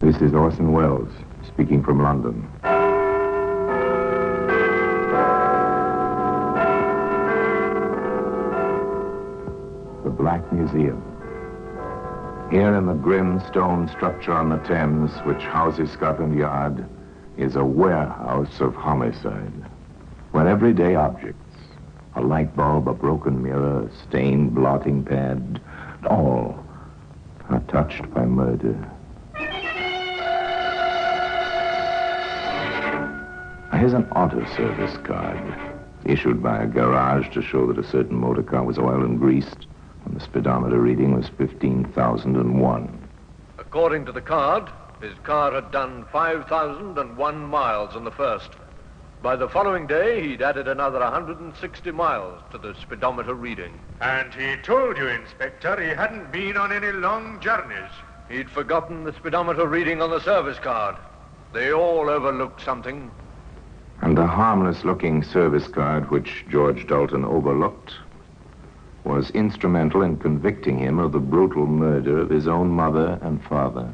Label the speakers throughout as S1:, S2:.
S1: This is Orson Welles, speaking from London. The Black Museum. Here in the grim stone structure on the Thames, which houses Scotland Yard, is a warehouse of homicide, where everyday objects, a light bulb, a broken mirror, a stained blotting pad, all are touched by murder. Here's an auto service card, issued by a garage to show that a certain motor car was oiled and greased, and the speedometer reading was 15,001.
S2: According to the card, his car had done 5,001 miles on the first. By the following day, he'd added another 160 miles to the speedometer reading.
S3: And he told you, Inspector, he hadn't been on any long journeys.
S2: He'd forgotten the speedometer reading on the service card. They all overlooked something.
S1: And the harmless-looking service card, which George Dalton overlooked, was instrumental in convicting him of the brutal murder of his own mother and father.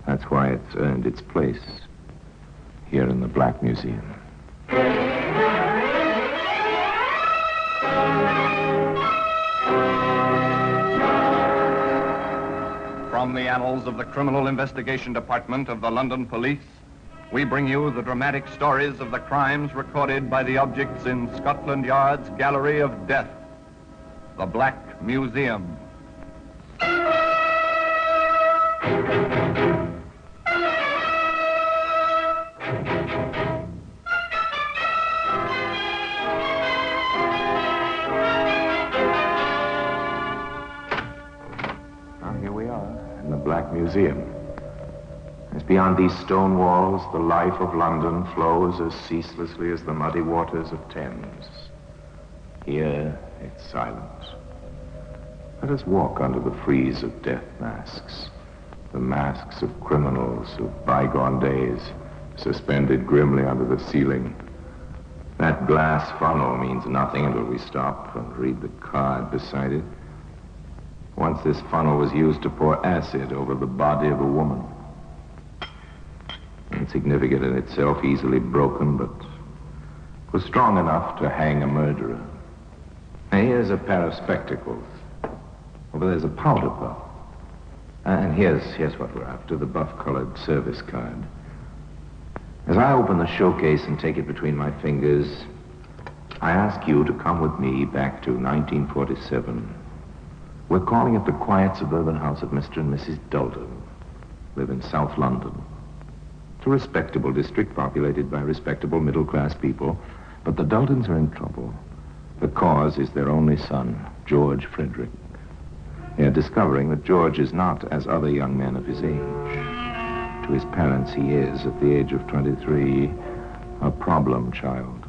S1: That's why it's earned its place here in the Black Museum.
S4: From the annals of the Criminal Investigation Department of the London Police, we bring you the dramatic stories of the crimes recorded by the objects in Scotland Yard's Gallery of Death, the Black Museum.
S1: Well, here we are in the Black Museum. As beyond these stone walls, the life of London flows as ceaselessly as the muddy waters of Thames. Here, it's silent. Let us walk under the frieze of death masks, the masks of criminals of bygone days, suspended grimly under the ceiling. That glass funnel means nothing until we stop and read the card beside it. Once this funnel was used to pour acid over the body of a woman. Insignificant in itself, easily broken, but was strong enough to hang a murderer. And here's a pair of spectacles. Over there's a powder puff. And here's what we're after, the buff-colored service card. As I open the showcase and take it between my fingers, I ask you to come with me back to 1947. We're calling at the quiet suburban house of Mr. and Mrs. Dalton, live in South London. It's a respectable district populated by respectable middle-class people, but the Daltons are in trouble. The cause is their only son, George Frederick. They are discovering that George is not as other young men of his age. To his parents, he is, at the age of 23, a problem child.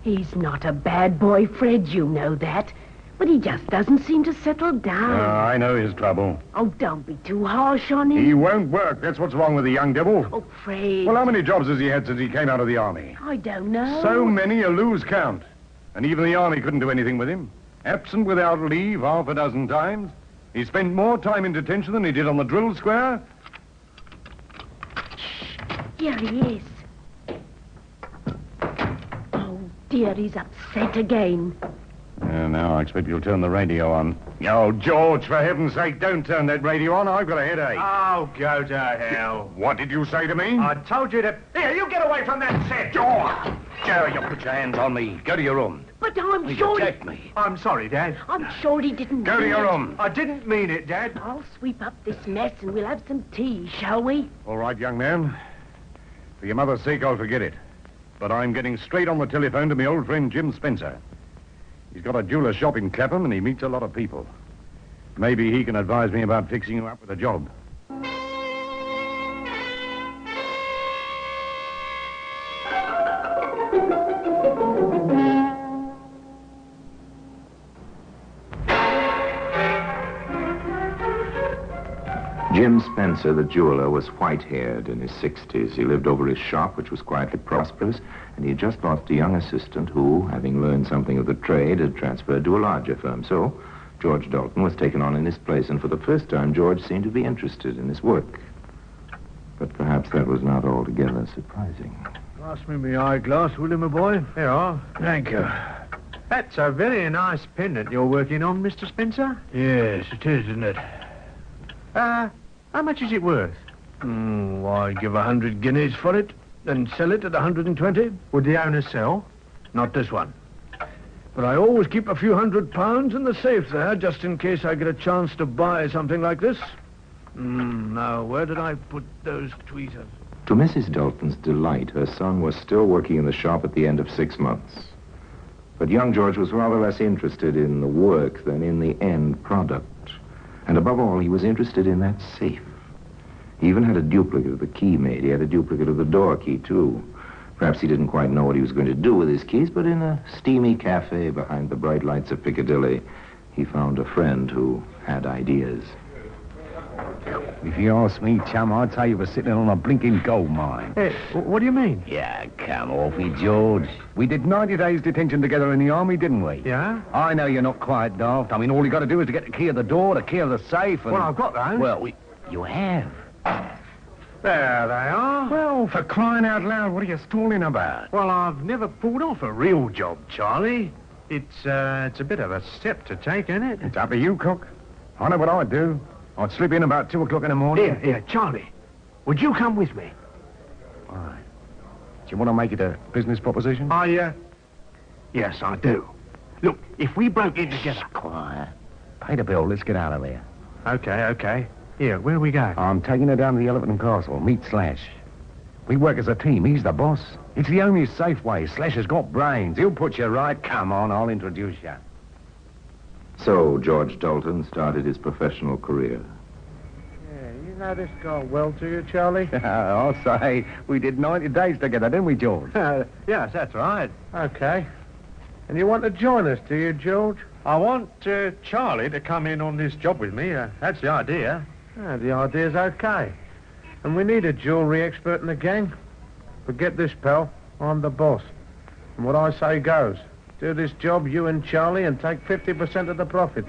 S5: He's not a bad boy, Fred, you know that. But he just doesn't seem to settle down.
S3: I know his trouble.
S5: Oh, don't be too harsh on him.
S3: He won't work. That's what's wrong with the young devil.
S5: Oh, Fred.
S3: Well, how many jobs has he had since he came out of the army?
S5: I don't know.
S3: So many you lose count. And even the army couldn't do anything with him. Absent without leave half a dozen times. He spent more time in detention than he did on the drill square.
S5: Here he is. Oh, dear, he's upset again.
S3: Now I expect you'll turn the radio on. Oh, George, for heaven's sake, don't turn that radio on. I've got a headache.
S6: Oh, go to hell.
S3: What did you say to me?
S6: I told you to... Here, you get away from that set.
S3: George!
S4: Joe, you put your hands on me. Go to your room.
S5: But I'm
S4: You
S5: sure...
S4: protect me.
S6: I'm sorry, Dad.
S5: I'm sure he didn't
S3: Go to
S5: mean
S3: your
S5: it.
S3: room.
S6: I didn't mean it, Dad.
S5: I'll sweep up this mess and we'll have some tea, shall we?
S3: All right, young man. For your mother's sake, I'll forget it. But I'm getting straight on the telephone to my old friend Jim Spencer. He's got a jeweler's shop in Clapham, and he meets a lot of people. Maybe he can advise me about fixing you up with a job.
S1: Jim Spencer, the jeweler, was white-haired in his 60s. He lived over his shop, which was quietly prosperous, and he had just lost a young assistant who, having learned something of the trade, had transferred to a larger firm. So George Dalton was taken on in his place, and for the first time, George seemed to be interested in his work. But perhaps that was not altogether surprising.
S6: Pass me my eyeglass, will you, my boy? Here you are.
S2: Thank you.
S6: That's a very nice pendant you're working on, Mr. Spencer.
S2: Yes, it is, isn't it?
S6: How much is it worth?
S2: Why, give 100 guineas for it, then sell it at 120.
S6: Would the owner sell?
S2: Not this one. But I always keep a few £100 in the safe there, just in case I get a chance to buy something like this. Now, where did I put those tweezers?
S1: To Mrs. Dalton's delight, her son was still working in the shop at the end of 6 months. But young George was rather less interested in the work than in the end product. And above all, he was interested in that safe. He even had a duplicate of the key made. He had a duplicate of the door key, too. Perhaps he didn't quite know what he was going to do with his keys, but in a steamy cafe behind the bright lights of Piccadilly, he found a friend who had ideas.
S3: If you ask me, chum, I'd say you were sitting on a blinking gold mine.
S6: Hey, what do you mean?
S3: Yeah, come off it, George. We did 90 days detention together in the army, didn't we?
S6: Yeah?
S3: I know you're not quite daft. I mean, all you got to do is to get the key of the door, the key of the safe, and...
S6: Well, I've got those.
S3: Well, you have.
S6: There they are.
S3: Well, for crying out loud, what are you stalling about?
S6: Well, I've never pulled off a real job, Charlie. It's a bit of a step to take, isn't it?
S3: It's up to you, Cook. I know what I'd do. I'd slip in about 2 o'clock in the morning.
S6: Here, Charlie. Would you come with me?
S3: Why? Do you want to make it a business proposition?
S6: Yes, I do. Look, if we broke in together...
S3: Quiet. Pay the bill. Let's get out of here.
S6: Okay. Here, where do we go?
S3: I'm taking her down to the Elephant and Castle. Meet Slash. We work as a team. He's the boss. It's the only safe way. Slash has got brains. He'll put you right. Come on, I'll introduce you.
S1: So George Dalton started his professional career.
S6: Yeah, you know this guy well, do you, Charlie?
S3: I'll say we did 90 days together, didn't we, George?
S6: Yes, that's right. Okay. And you want to join us, do you, George? I want Charlie to come in on this job with me. That's the idea. The idea's okay. And we need a jewellery expert in the gang. But get this, pal. I'm the boss. And what I say goes. Do this job, you and Charlie, and take 50% of the profits.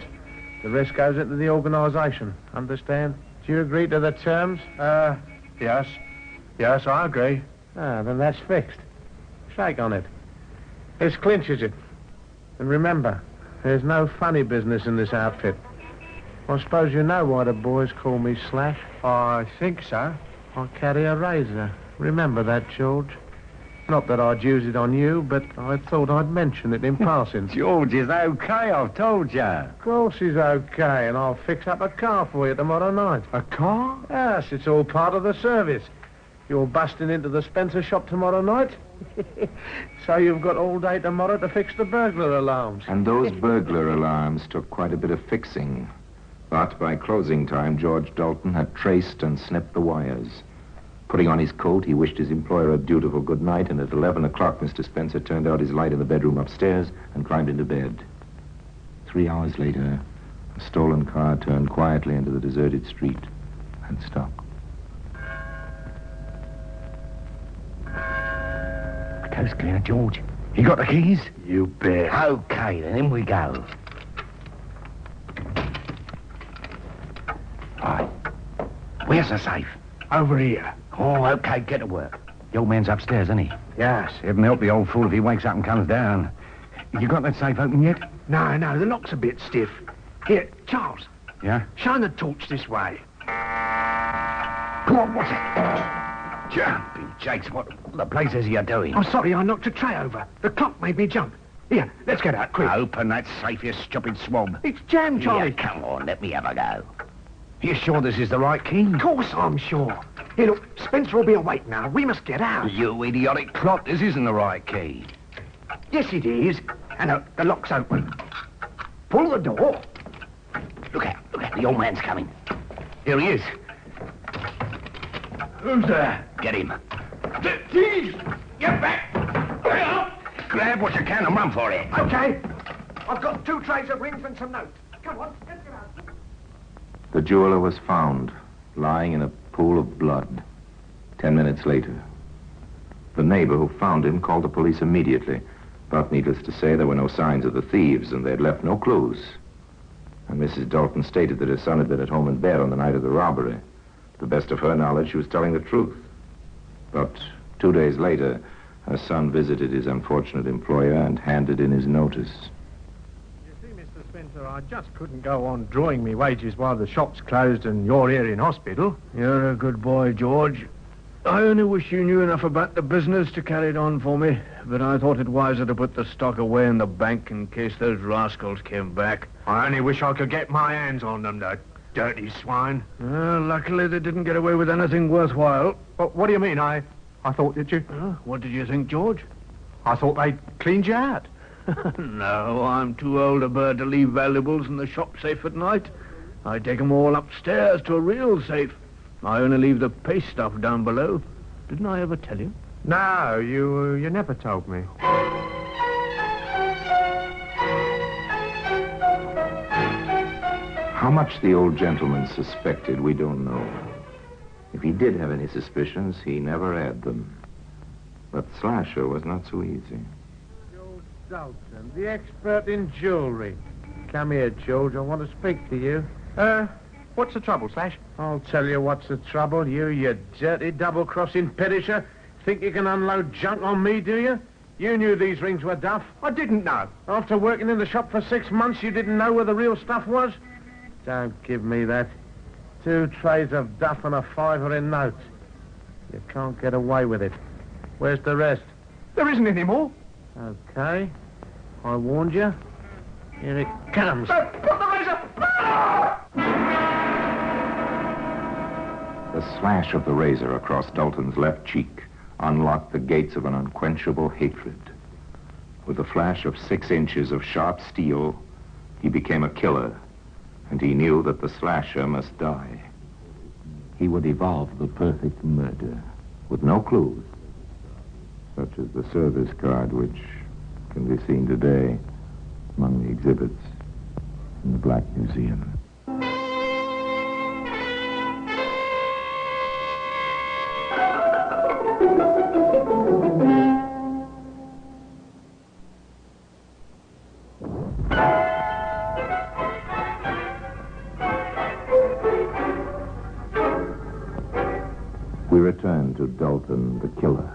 S6: The rest goes into the organisation. Understand? Do you agree to the terms? Yes. Yes, I agree. Then that's fixed. Shake on it. This clinches it. And remember, there's no funny business in this outfit. I suppose you know why the boys call me Slash. I think so. I carry a razor. Remember that, George. Not that I'd use it on you, but I thought I'd mention it in passing.
S3: George is okay, I've told you.
S6: Of course he's okay, and I'll fix up a car for you tomorrow night. A car? Yes, it's all part of the service. You're busting into the Spencer shop tomorrow night. So you've got all day tomorrow to fix the burglar alarms.
S1: And those burglar alarms took quite a bit of fixing. But by closing time, George Dalton had traced and snipped the wires. Putting on his coat, he wished his employer a dutiful good night, and at 11 o'clock, Mr. Spencer turned out his light in the bedroom upstairs and climbed into bed. 3 hours later, a stolen car turned quietly into the deserted street and stopped.
S3: The coast's clear, George. You got the keys?
S6: You bet.
S3: Okay, then in we go. Right. Where's the safe?
S6: Over here.
S3: Oh, okay, get to work. The old man's upstairs, isn't he?
S6: Yes.
S3: Heaven help the old fool if he wakes up and comes down. You got that safe open yet?
S6: No, the lock's a bit stiff. Here, Charles.
S3: Yeah?
S6: Shine the torch this way.
S3: Come on, what's that? Jumping Jakes, what the blazes are you doing?
S6: I'm sorry, I knocked a tray over. The clock made me jump. Here, let's get out, quick.
S3: Open that safe, you stupid swab.
S6: It's jammed, Charlie.
S3: Yeah, come on, let me have a go. You sure this is the right key?
S6: Of course I'm sure. Here, look, Spencer will be awake now. We must get out.
S3: You idiotic clock, this isn't the right key.
S6: Yes, it is. And the lock's open. Pull the door.
S3: Look out, the old man's coming. Here he is.
S6: Who's there?
S3: Get him.
S6: Please, get back. Get up.
S3: Grab what you can and run for it.
S6: Okay. I've got 2 trays of rings and some notes. Come on, let's get out.
S1: The jeweler was found, lying in a pool of blood. 10 minutes later. The neighbor who found him called the police immediately. But needless to say, there were no signs of the thieves, and they had left no clues. And Mrs. Dalton stated that her son had been at home in bed on the night of the robbery. To the best of her knowledge, she was telling the truth. But 2 days later, her son visited his unfortunate employer and handed in his notice.
S6: You see, Mr. Spencer, I just couldn't go on drawing me wages while the shop's closed and you're here in hospital.
S7: You're a good boy, George. I only wish you knew enough about the business to carry it on for me, but I thought it wiser to put the stock away in the bank in case those rascals came back.
S6: I only wish I could get my hands on them, the dirty swine.
S7: Well, luckily they didn't get away with anything worthwhile.
S6: What do you mean? I thought that you...
S7: What did you think, George?
S6: I thought they'd cleaned you out.
S7: No, I'm too old a bird to leave valuables in the shop safe at night. I take 'em all upstairs to a real safe. I only leave the paste stuff down below. Didn't I ever tell you?
S6: No, you never told me.
S1: How much the old gentleman suspected, we don't know. If he did have any suspicions, he never had them. But Slasher was not so easy.
S6: George Dalton, the expert in jewelry. Come here, George. I want to speak to you. What's the trouble, Slash? I'll tell you what's the trouble. You dirty double-crossing perisher. Think you can unload junk on me, do you? You knew these rings were duff. I didn't know. After working in the shop for 6 months, you didn't know where the real stuff was? Don't give me that. 2 trays of duff and a fiver in notes. You can't get away with it. Where's the rest? There isn't any more. Okay. I warned you. Here it comes. Put the razor!
S1: The slash of the razor across Dalton's left cheek unlocked the gates of an unquenchable hatred. With a flash of 6 inches of sharp steel, he became a killer, and he knew that the slasher must die. He would evolve the perfect murder with no clues, such as the service card which can be seen today among the exhibits in the Black Museum. We return to Dalton, the killer.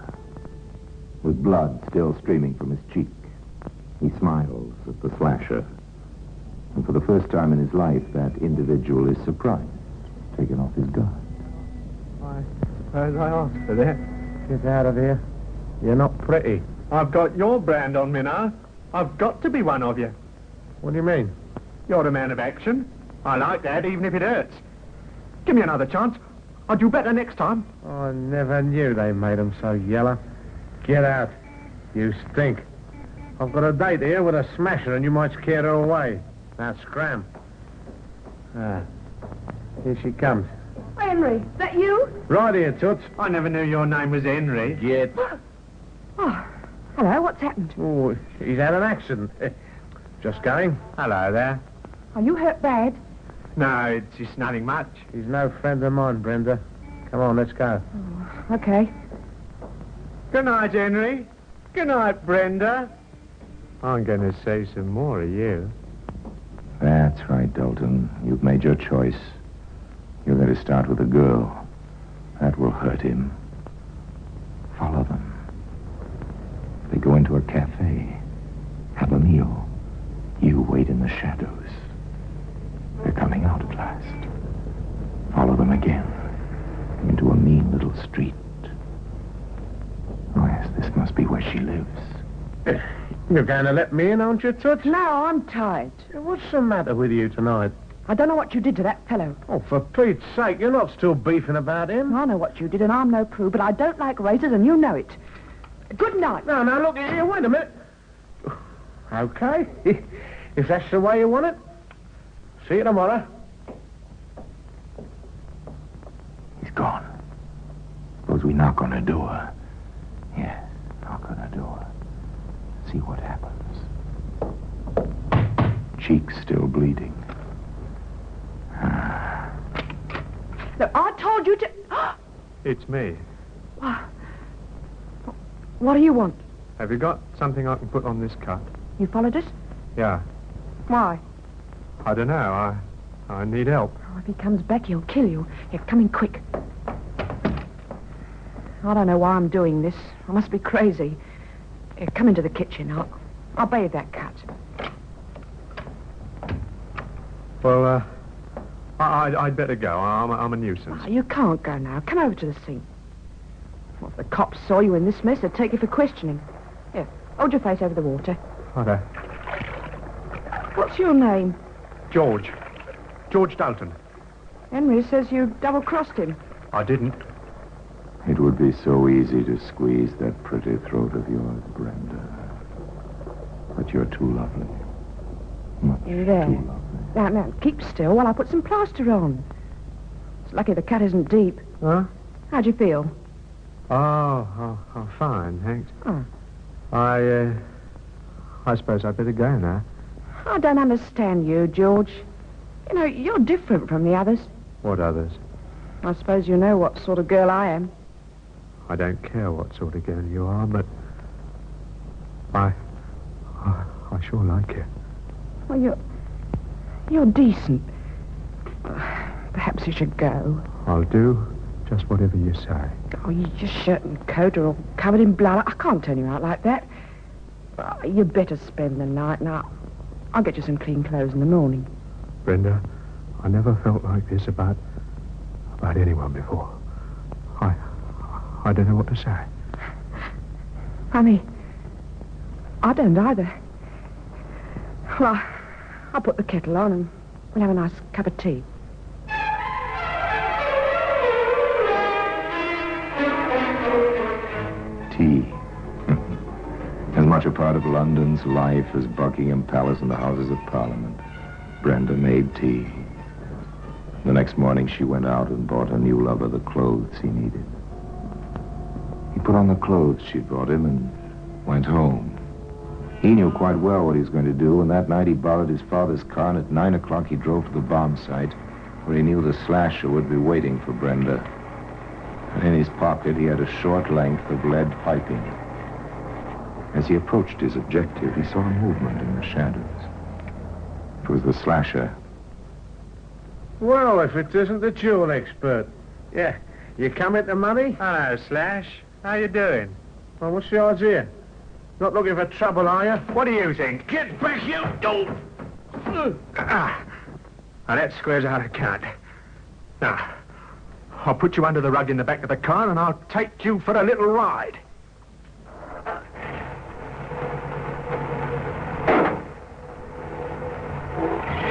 S1: With blood still streaming from his cheek, he smiles at the slasher. And for the first time in his life, that individual is surprised, taken off his guard.
S6: I suppose I asked for that. Get out of here. You're not pretty. I've got your brand on me now. I've got to be one of you. What do you mean? You're a man of action. I like that, even if it hurts. Give me another chance. I'll do better next time. I never knew they made them so yellow. Get out. You stink. I've got a date here with a smasher and you might scare her away. Now scram. Here she comes.
S5: Henry, is that you?
S6: Right here, Toots. I never knew your name was Henry. Get.
S5: Oh, hello, what's happened?
S6: Oh, he's had an accident. Just going. Hello there.
S5: Are you hurt bad?
S6: No, it's just nothing much. He's no friend of mine, Brenda. Come on, let's go.
S5: Oh, okay.
S6: Good night, Henry. Good night, Brenda. I'm going to say some more of you.
S1: That's right, Dalton. You've made your choice. You're going to start with a girl. That will hurt him. Follow them. They go into a cafe. Have a meal. You wait in the shadows. They're coming out at last. Follow them again. Into a mean little street. Oh, yes, this must be where she lives.
S6: You're going to let me in, aren't you, Toots?
S5: No, I'm tired.
S6: What's the matter with you tonight?
S5: I don't know what you did to that fellow.
S6: Oh, for Pete's sake, you're not still beefing about him.
S5: I know what you did, and I'm no prude, but I don't like razors, and you know it. Good night.
S6: No, look here, wait a minute. Okay, if that's the way you want it. See you tomorrow.
S1: He's gone. Suppose we knock on her door. Yes, knock on her door. See what happens. Cheeks still bleeding.
S5: Look, I told you to...
S6: It's me.
S5: What do you want?
S6: Have you got something I can put on this cut?
S5: You followed us?
S6: Yeah.
S5: Why?
S6: I don't know. I need help.
S8: Oh, if he comes back, he'll kill you. Here, come in quick. I don't know why I'm doing this. I must be crazy. Here, come into the kitchen. I'll bathe that cut.
S6: Well, I'd better go. I'm a nuisance.
S8: Oh, you can't go now. Come over to the sink. Well, if the cops saw you in this mess, they'd take you for questioning. Here, hold your face over the water.
S6: Righto.
S8: What's your name?
S6: George Dalton.
S8: Henry says you double-crossed him.
S6: I didn't.
S1: It would be so easy to squeeze that pretty throat of yours, Brenda. But you're too lovely. Much
S8: You there.
S1: too lovely.
S8: Now, keep still while I put some plaster on. It's lucky the cut isn't deep.
S6: Huh?
S8: How'd you feel?
S6: Oh, fine, thanks.
S8: Oh.
S6: I suppose I'd better go now.
S8: I don't understand you, George. You know, you're different from the others.
S6: What others?
S8: I suppose you know what sort of girl I am.
S6: I don't care what sort of girl you are, but I sure like you.
S8: Well, you're decent. Perhaps you should go.
S6: I'll do just whatever you say.
S8: Oh, your shirt and coat are all covered in blood. I can't turn you out like that. You better spend the night, and I'll get you some clean clothes in the morning.
S6: Brenda, I never felt like this about anyone before. I don't know what to say.
S8: Honey, I don't either. Well, I'll put the kettle on and we'll have a nice cup of tea.
S1: Tea. As much a part of London's life as Buckingham Palace and the Houses of Parliament. Brenda made tea. The next morning she went out and bought her new lover the clothes he needed. He put on the clothes she'd brought him and went home. He knew quite well what he was going to do, and that night he borrowed his father's car, and at 9 o'clock he drove to the bomb site, where he knew the slasher would be waiting for Brenda. And in his pocket he had a short length of lead piping. As he approached his objective, he saw a movement in the shadows. It was the slasher.
S6: Well, if it isn't the jewel expert. Yeah, you come into money?
S7: Hello, Slash. How you doing?
S6: Well, what's the idea? Not looking for trouble, are you?
S7: What do you think? Get back, you dope! Now, that squares out a count. Now, I'll put you under the rug in the back of the car, and I'll take you for a little ride.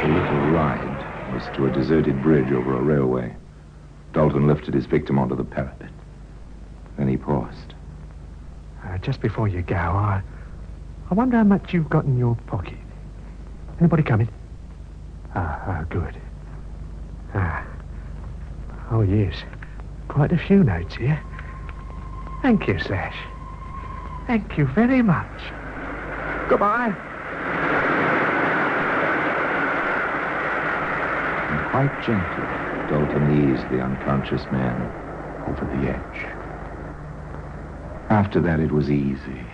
S1: The little ride was to a deserted bridge over a railway. Dalton lifted his victim onto the parapet. Then he paused.
S6: Just before you go, I wonder how much you've got in your pocket. Anybody coming? Good. Oh, yes. Quite a few notes here. Thank you, Slash. Thank you very much. Goodbye.
S1: And quite gently, Dalton eased the unconscious man over the edge. After that, it was easy.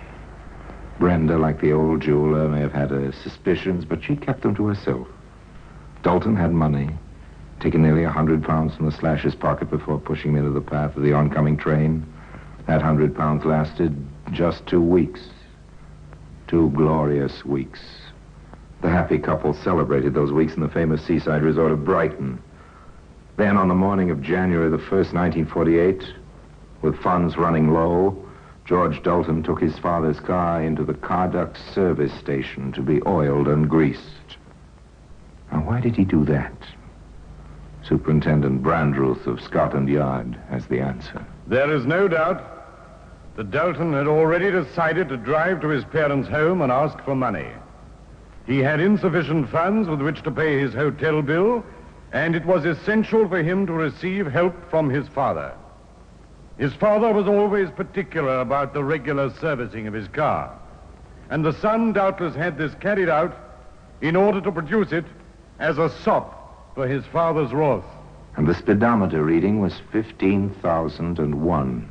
S1: Brenda, like the old jeweler, may have had her suspicions, but she kept them to herself. Dalton had money, taken nearly 100 pounds from the slasher's pocket before pushing him into the path of the oncoming train. That 100 pounds lasted just 2 weeks. 2 glorious weeks. The happy couple celebrated those weeks in the famous seaside resort of Brighton. Then, on the morning of January the 1st, 1948, with funds running low, George Dalton took his father's car into the Carduck service station to be oiled and greased. Now, why did he do that? Superintendent Brandruth of Scotland Yard has the answer.
S3: There is no doubt that Dalton had already decided to drive to his parents' home and ask for money. He had insufficient funds with which to pay his hotel bill, and it was essential for him to receive help from his father. His father was always particular about the regular servicing of his car, and the son doubtless had this carried out in order to produce it as a sop for his father's wrath.
S1: And the speedometer reading was 15,001,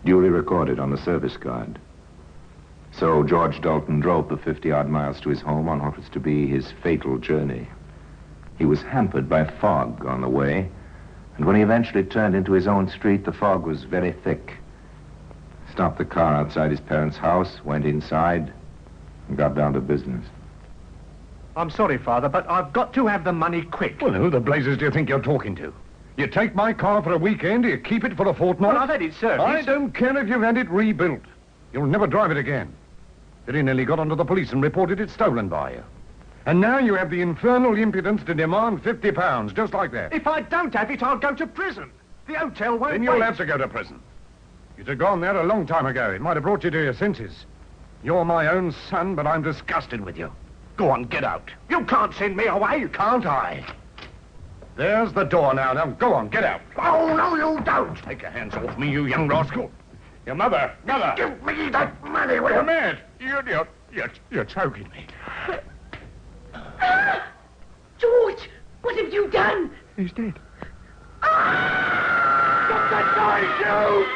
S1: duly recorded on the service card. So George Dalton drove the 50-odd miles to his home on what was to be his fatal journey. He was hampered by fog on the way, and when he eventually turned into his own street, the fog was very thick. Stopped the car outside his parents' house, went inside, and got down to business.
S6: I'm sorry, Father, but I've got to have the money quick.
S3: Well, who the blazes do you think you're talking to? You take my car for a weekend, you keep it for a fortnight?
S6: Well, I've had it serviced.
S3: I don't care if you've had it rebuilt. You'll never drive it again. They nearly got onto the police and reported it stolen by you. And now you have the infernal impudence to demand £50, just like that.
S6: If I don't have it, I'll go to prison. The hotel won't
S3: Then you'll have to go to prison. You'd have gone there a long time ago. It might have brought you to your senses. You're my own son, but I'm disgusted with you. Go on, get out.
S6: You can't send me away.
S3: Can't I? There's the door now. Now, go on, get out.
S6: Oh, no, you don't.
S3: Take your hands off me, you young rascal. Your mother.
S6: Give me that money, will you?
S3: You're mad. You're choking me.
S5: George, what have you done?
S6: He's dead.
S5: Stop that noise,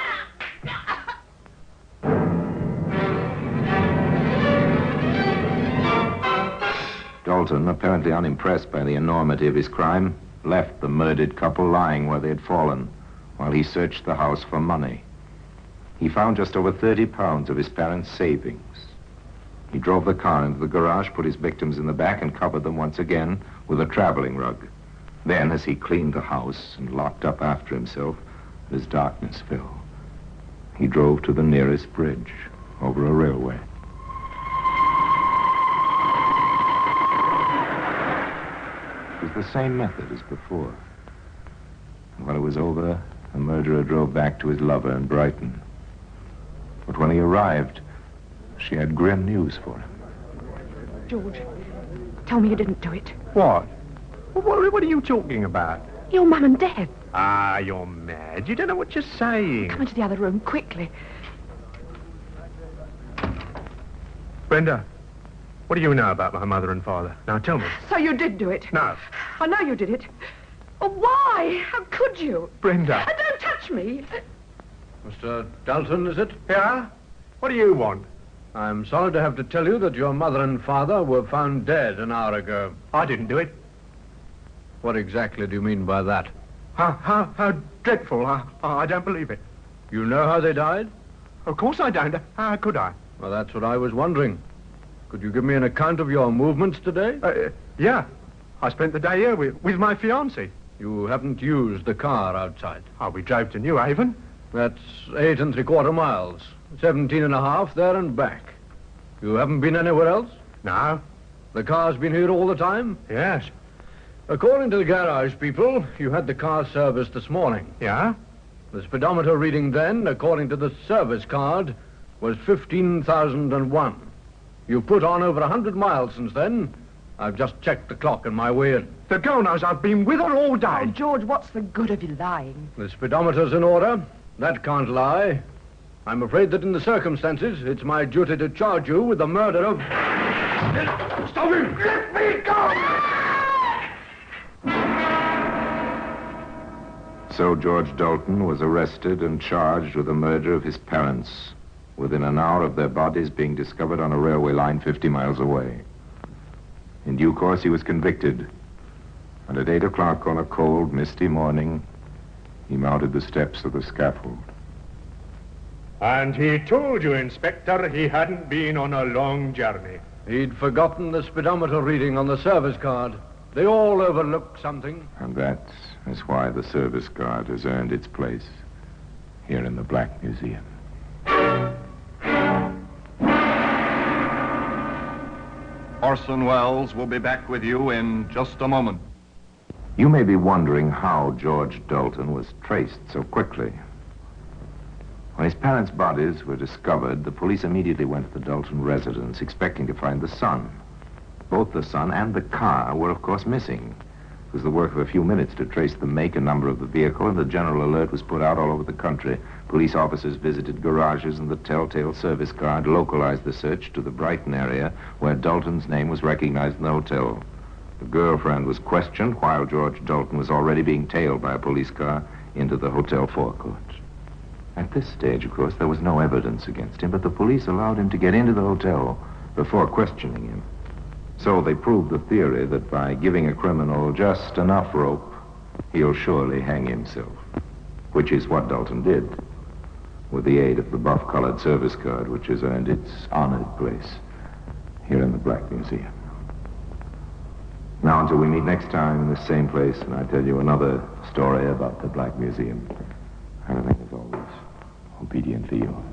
S1: Dalton, apparently unimpressed by the enormity of his crime, left the murdered couple lying where they had fallen while he searched the house for money. He found just over £30 of his parents' savings. He drove the car into the garage, put his victims in the back, and covered them once again with a traveling rug. Then, as he cleaned the house and locked up after himself, as darkness fell, he drove to the nearest bridge over a railway. It was the same method as before. And when it was over, the murderer drove back to his lover in Brighton. But when he arrived, she had grim news for him.
S8: George, tell me you didn't do it.
S6: What? What are you talking about?
S8: Your mum and dad.
S6: Ah, you're mad. You don't know what you're saying.
S8: Come into the other room, quickly.
S6: Brenda, what do you know about my mother and father? Now, tell me.
S8: So you did do it?
S6: No.
S8: I know you did it. Oh, why? How could you?
S6: Brenda.
S8: Don't touch me.
S2: Mr. Dalton, is it?
S6: Yeah? What do you want?
S2: I'm sorry to have to tell you that your mother and father were found dead an hour ago.
S6: I didn't do it.
S2: What exactly do you mean by that?
S6: How dreadful. I don't believe it.
S2: You know how they died?
S6: Of course I don't. How could I?
S2: Well, that's what I was wondering. Could you give me an account of your movements today?
S6: Yeah. I spent the day here with my fiancée.
S2: You haven't used the car outside.
S6: Oh, we drove to New Haven.
S2: That's 8 3/4 miles. 17 1/2 there and back. You haven't been anywhere else?
S6: No.
S2: The car's been here all the time?
S6: Yes.
S2: According to the garage people, you had the car serviced this morning.
S6: Yeah?
S2: The speedometer reading then, according to the service card, was 15,001. You've put on over 100 miles since then. I've just checked the clock on my way in.
S6: The girl knows I've been with her all day.
S8: Oh, George, what's the good of you lying?
S2: The speedometer's in order. That can't lie. I'm afraid that in the circumstances, it's my duty to charge you with the murder of...
S6: Stop him! Let me go!
S1: So George Dalton was arrested and charged with the murder of his parents within an hour of their bodies being discovered on a railway line 50 miles away. In due course, he was convicted, and at 8 o'clock on a cold, misty morning, he mounted the steps of the scaffold.
S6: And he told you, Inspector, he hadn't been on a long journey.
S2: He'd forgotten the speedometer reading on the service card. They all overlook something.
S1: And that is why the service card has earned its place here in the Black Museum.
S4: Orson Welles will be back with you in just a moment.
S1: You may be wondering how George Dalton was traced so quickly. When his parents' bodies were discovered, the police immediately went to the Dalton residence, expecting to find the son. Both the son and the car were, of course, missing. It was the work of a few minutes to trace the make and number of the vehicle, and the general alert was put out all over the country. Police officers visited garages, and the telltale service card localized the search to the Brighton area, where Dalton's name was recognized in the hotel. The girlfriend was questioned while George Dalton was already being tailed by a police car into the hotel forecourt. At this stage, of course, there was no evidence against him, but the police allowed him to get into the hotel before questioning him. So they proved the theory that by giving a criminal just enough rope, he'll surely hang himself, which is what Dalton did, with the aid of the buff-colored service card, which has earned its honored place here in the Black Museum. Now, until we meet next time in this same place, and I tell you another story about the Black Museum, I remain, as always, obediently yours.